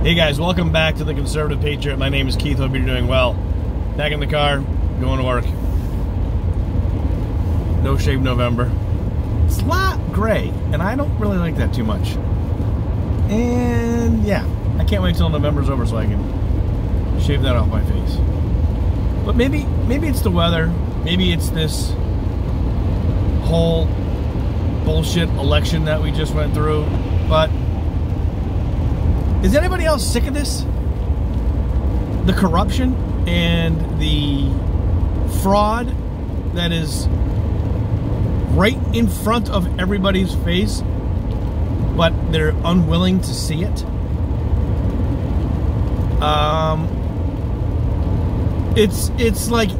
Hey guys, welcome back to the Conservative Patriot. My name is Keith. Hope you're doing well. Back in the car, going to work. No shave November. It's a lot gray, and I don't really like that too much. And yeah, I can't wait till November's over so I can shave that off my face. But maybe it's the weather. Maybe it's this whole bullshit election that we just went through. But is anybody else sick of this? The corruption and the fraud that is right in front of everybody's face, but they're unwilling to see it. It's like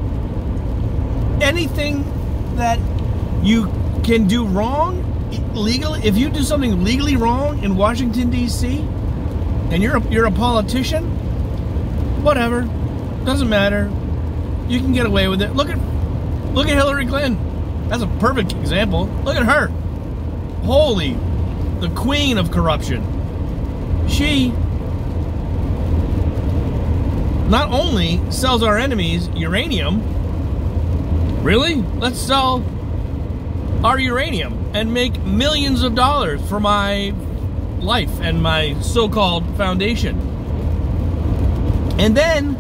anything that you can do wrong legally. If you do something legally wrong in Washington D.C. and you're a politician, whatever, doesn't matter. You can get away with it. Look at Hillary Clinton. That's a perfect example. Look at her. Holy, the queen of corruption. She not only sells our enemies uranium. Really? Let's sell our uranium and make millions of dollars for my life and my so-called foundation. And then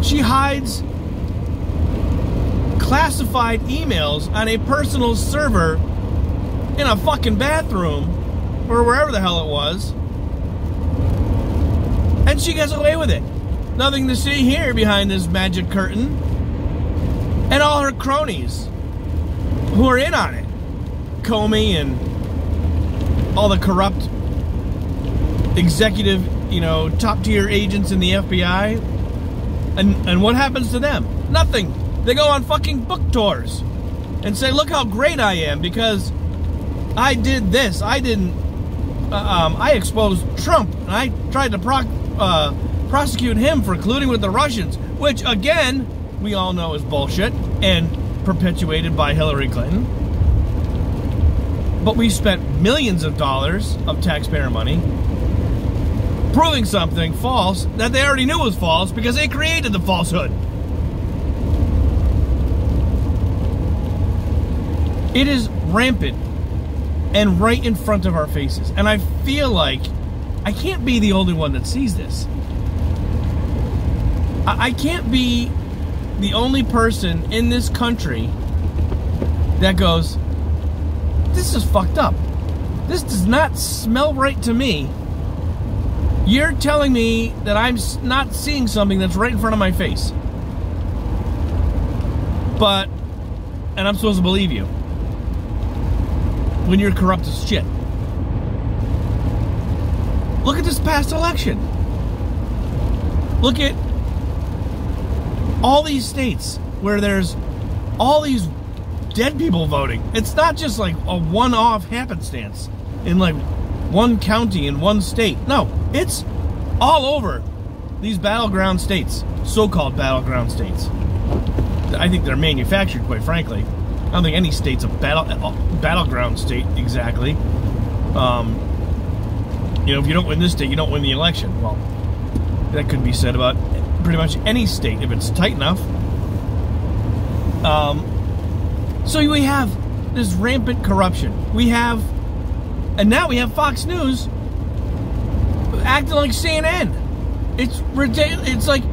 she hides classified emails on a personal server in a fucking bathroom or wherever the hell it was, and she gets away with it. Nothing to see here behind this magic curtain. And all her cronies who are in on it, Comey and all the corrupt executive, top tier agents in the FBI. And what happens to them? Nothing. They go on fucking book tours and say, look how great I am because I did this. I exposed Trump and I tried to prosecute him for colluding with the Russians, which again, we all know is bullshit and perpetuated by Hillary Clinton. But we spent millions of dollars of taxpayer money proving something false that they already knew was false because they created the falsehood. It is rampant and right in front of our faces. And I feel like I can't be the only one that sees this. I can't be the only person in this country that goes, this is fucked up. This does not smell right to me. You're telling me that I'm not seeing something that's right in front of my face. And I'm supposed to believe you when you're corrupt as shit. Look at this past election. Look at all these states where there's all these dead people voting. It's not just like a one-off happenstance in like one county in one state. No, it's all over these battleground states, so-called battleground states. I think they're manufactured, quite frankly. I don't think any state's a battleground state exactly. If you don't win this state, you don't win the election. Well, that could be said about pretty much any state if it's tight enough. So we have this rampant corruption. And now we have Fox News acting like CNN. It's ridiculous. It's like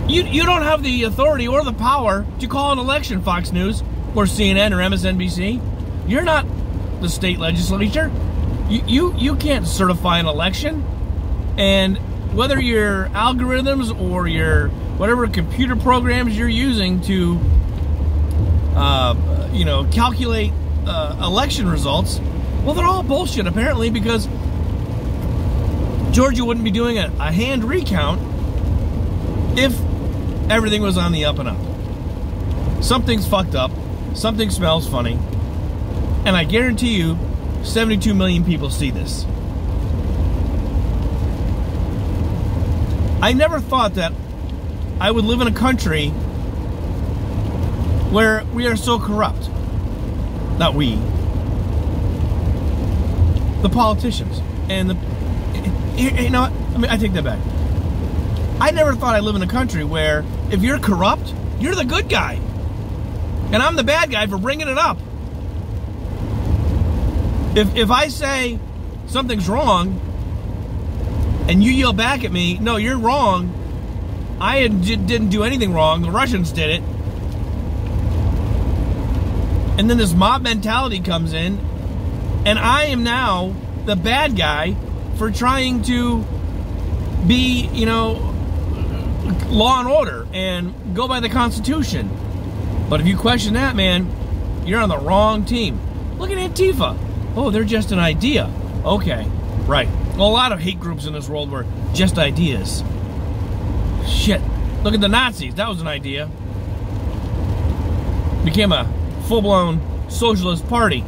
you don't have the authority or the power to call an election, Fox News or CNN or MSNBC. You're not the state legislature. You can't certify an election. And whether your algorithms or your whatever computer programs you're using to calculate election results, well, they're all bullshit apparently, because Georgia wouldn't be doing a hand recount if everything was on the up and up. Something's fucked up. Something smells funny. And I guarantee you 72 million people see this. I never thought that I would live in a country where we are so corrupt. Not we. The politicians. And you know what? I mean, I take that back. I never thought I'd live in a country where if you're corrupt, you're the good guy. And I'm the bad guy for bringing it up. If I say something's wrong and you yell back at me, no, you're wrong. I didn't do anything wrong. The Russians did it. And then this mob mentality comes in, and I am now the bad guy for trying to be, you know, law and order and go by the Constitution. But if you question that, man, you're on the wrong team. Look at Antifa. Oh, they're just an idea. Okay, right. Well, a lot of hate groups in this world were just ideas. Shit. Look at the Nazis. That was an idea. Became a full-blown socialist party.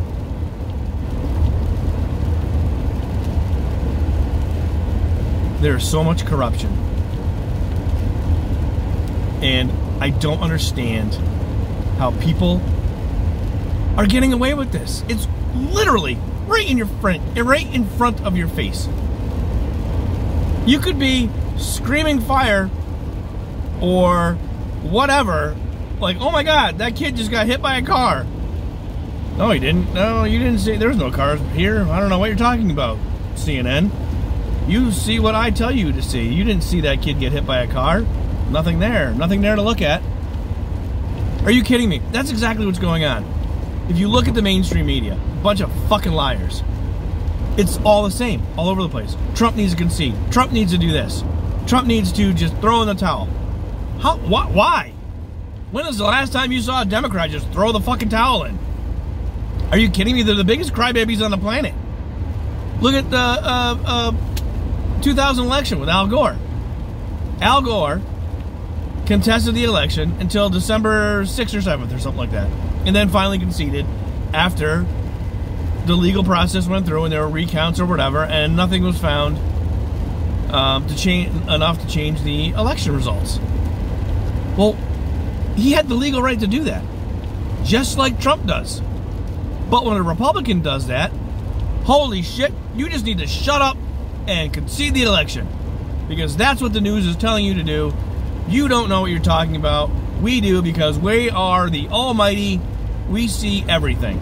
There's so much corruption. And I don't understand how people are getting away with this. It's literally right in front of your face. You could be screaming fire or whatever, like, oh my God, that kid just got hit by a car. No, he didn't. No, you didn't see. There's no cars here. I don't know what you're talking about, CNN. You see what I tell you to see. You didn't see that kid get hit by a car. Nothing there. Nothing there to look at. Are you kidding me? That's exactly what's going on. If you look at the mainstream media, a bunch of fucking liars. It's all the same, all over the place. Trump needs to concede. Trump needs to do this. Trump needs to just throw in the towel. How? Why? When was the last time you saw a Democrat just throw the fucking towel in? Are you kidding me? They're the biggest crybabies on the planet. Look at the 2000 election with Al Gore. Al Gore contested the election until December 6th or 7th or something like that. And then finally conceded after the legal process went through and there were recounts or whatever, and nothing was found to change enough to change the election results. Well, he had the legal right to do that, just like Trump does. But when a Republican does that, holy shit, you just need to shut up and concede the election, because that's what the news is telling you to do. You don't know what you're talking about. We do, because we are the almighty. We see everything.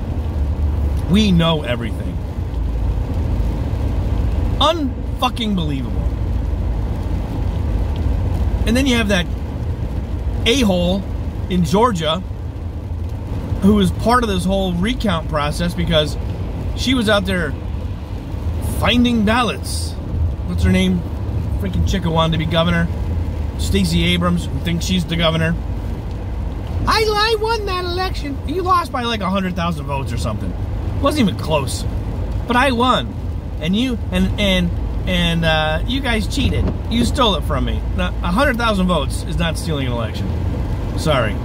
We know everything. Unfucking believable. And then you have that a-hole in Georgia who was part of this whole recount process because she was out there finding ballots. What's her name? Freaking chick who wanted to be governor. Stacey Abrams, who thinks she's the governor. I won that election. You lost by like 100,000 votes or something. It wasn't even close. But I won. And you you guys cheated. You stole it from me. Now, 100,000 votes is not stealing an election. Sorry.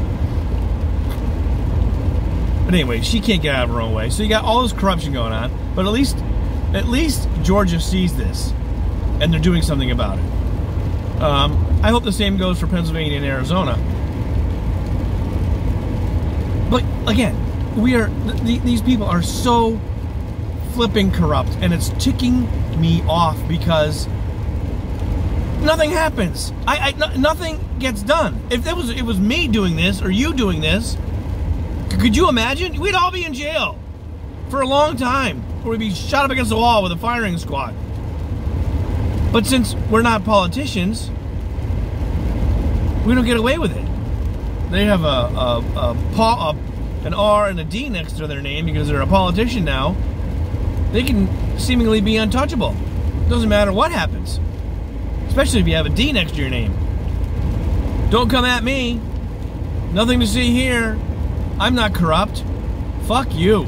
But anyway, she can't get out of her own way. So you got all this corruption going on. But at least Georgia sees this, and they're doing something about it. I hope the same goes for Pennsylvania and Arizona. But again, these people are so flipping corrupt, and it's ticking me off because nothing happens. Nothing gets done. If it was me doing this or you doing this, could you imagine? We'd all be in jail for a long time, or we'd be shot up against the wall with a firing squad. But since we're not politicians, we don't get away with it. They have an R and a D next to their name because they're a politician now. They can seemingly be untouchable. Doesn't matter what happens. Especially if you have a D next to your name. Don't come at me. Nothing to see here. I'm not corrupt. Fuck you.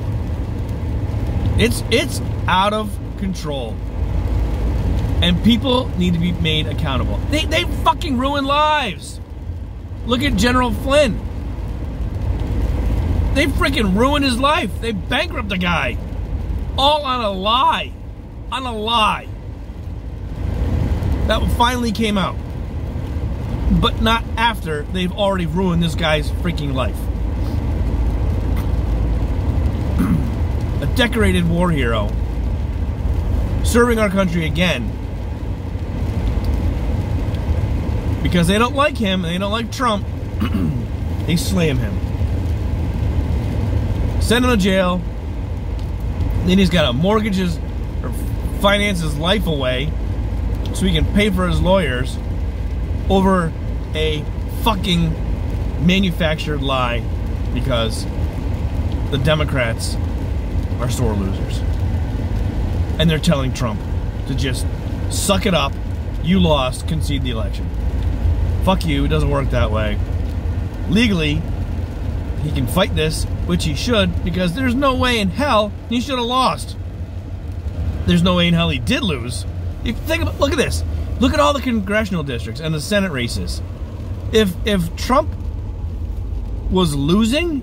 It's out of control. And people need to be made accountable. They fucking ruin lives. Look at General Flynn. They freaking ruined his life. They bankrupted the guy. All on a lie. On a lie. That finally came out. But not after they've already ruined this guy's freaking life. A decorated war hero serving our country again because they don't like him and they don't like Trump. They slam him, send him to jail. Then he's got to mortgage his or finance his life away so he can pay for his lawyers over a fucking manufactured lie because the Democrats are sore losers. And they're telling Trump to just suck it up, you lost, concede the election. Fuck you, it doesn't work that way. Legally, he can fight this, which he should, because there's no way in hell he should have lost. There's no way in hell he did lose. Look at this. Look at all the congressional districts and the Senate races. If Trump was losing,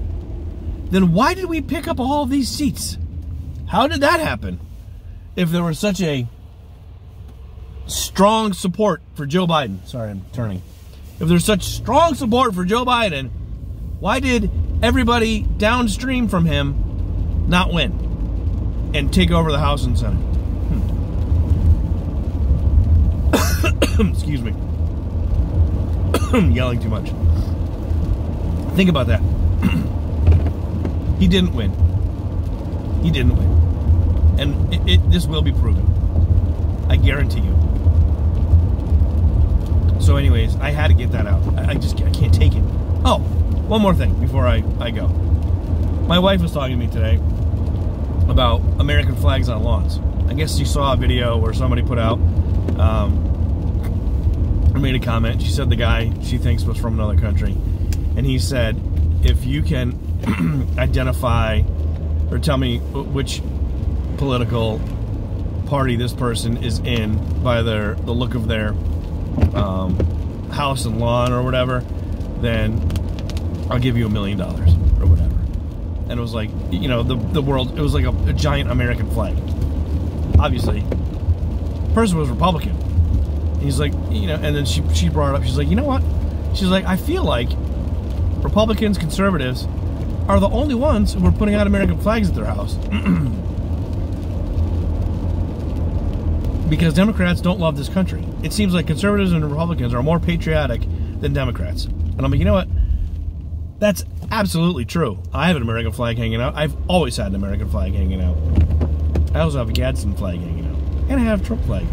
then why did we pick up all of these seats? How did that happen? If there was such a strong support for Joe Biden. Sorry, I'm turning. If there's such strong support for Joe Biden, why did everybody downstream from him not win and take over the House and Senate? Excuse me. I'm yelling too much. Think about that. He didn't win. He didn't win. And this will be proven. I guarantee you. So anyways, I had to get that out. I can't take it. Oh, one more thing before I go. My wife was talking to me today about American flags on lawns. I guess she saw a video where somebody put out, or made a comment. She said the guy she thinks was from another country. And he said, if you can identify or tell me which political party this person is in by the look of their house and lawn or whatever, then I'll give you $1 million or whatever. And it was like, you know, the world, it was like a giant American flag. Obviously, the person was Republican. He's like, you know, and then she brought it up. She's like, you know what? She's like, I feel like Republicans, conservatives are the only ones who are putting out American flags at their house. Because Democrats don't love this country. It seems like conservatives and Republicans are more patriotic than Democrats. And I'm like, you know what? That's absolutely true. I have an American flag hanging out. I've always had an American flag hanging out. I also have a Gadsden flag hanging out. And I have a Trump flag.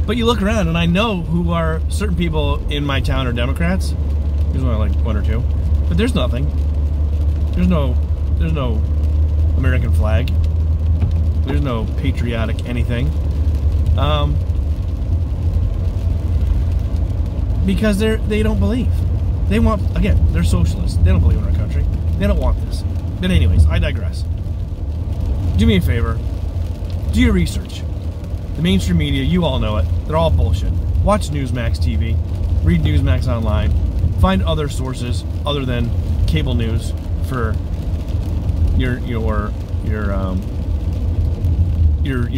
But you look around, and I know who are certain people in my town are Democrats. There's only like one or two. But there's nothing. There's no American flag. There's no patriotic anything. Because they don't believe. They want, again, they're socialists. They don't believe in our country. They don't want this. But anyways, I digress. Do me a favor. Do your research. The mainstream media, you all know it. They're all bullshit. Watch Newsmax TV. Read Newsmax online. Find other sources other than cable news for your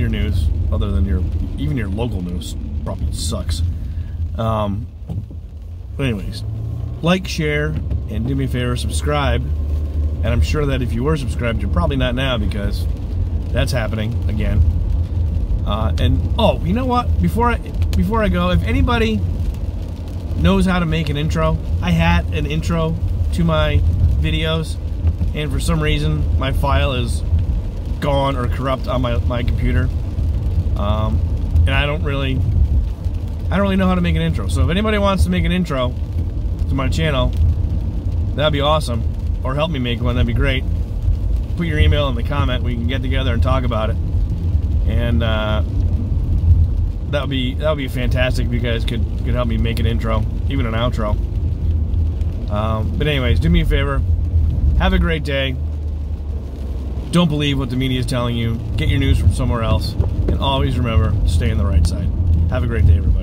news, other than even your local news probably sucks. But anyways, like, share, and do me a favor, subscribe. And I'm sure that if you were subscribed, you're probably not now, because that's happening again. And oh, you know what? Before I go, if anybody knows how to make an intro, I had an intro to my videos, and for some reason my file is gone or corrupt on my computer, and I don't really know how to make an intro. So if anybody wants to make an intro to my channel, that'd be awesome, or help me make one, that'd be great. Put your email in the comment. We can get together and talk about it, and that would be fantastic if you guys could help me make an intro, even an outro. But anyways, do me a favor, have a great day. Don't believe what the media is telling you. Get your news from somewhere else. And always remember, stay on the right side. Have a great day, everybody.